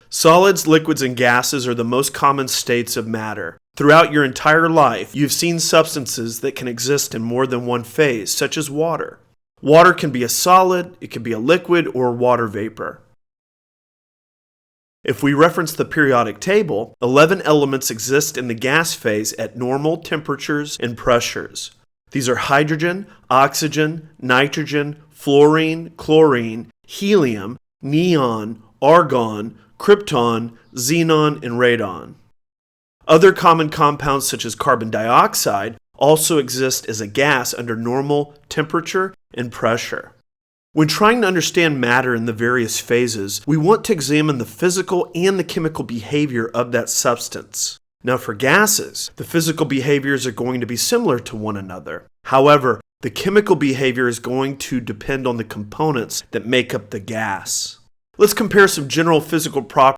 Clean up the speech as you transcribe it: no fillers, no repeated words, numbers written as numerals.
Solids, liquids, and gases are the most common states of matter. Throughout your entire life, you've seen substances that can exist in more than one phase, such as water. Water can be a solid, it can be a liquid, or water vapor. If we reference the periodic table, 11 elements exist in the gas phase at normal temperatures and pressures. These are hydrogen, oxygen, nitrogen, fluorine, chlorine, helium, neon, argon, krypton, xenon, and radon. Other common compounds such as carbon dioxide also exist as a gas under normal temperature and pressure. When trying to understand matter in the various phases, we want to examine the physical and the chemical behavior of that substance. Now for gases, the physical behaviors are going to be similar to one another. However, the chemical behavior is going to depend on the components that make up the gas. Let's compare some general physical properties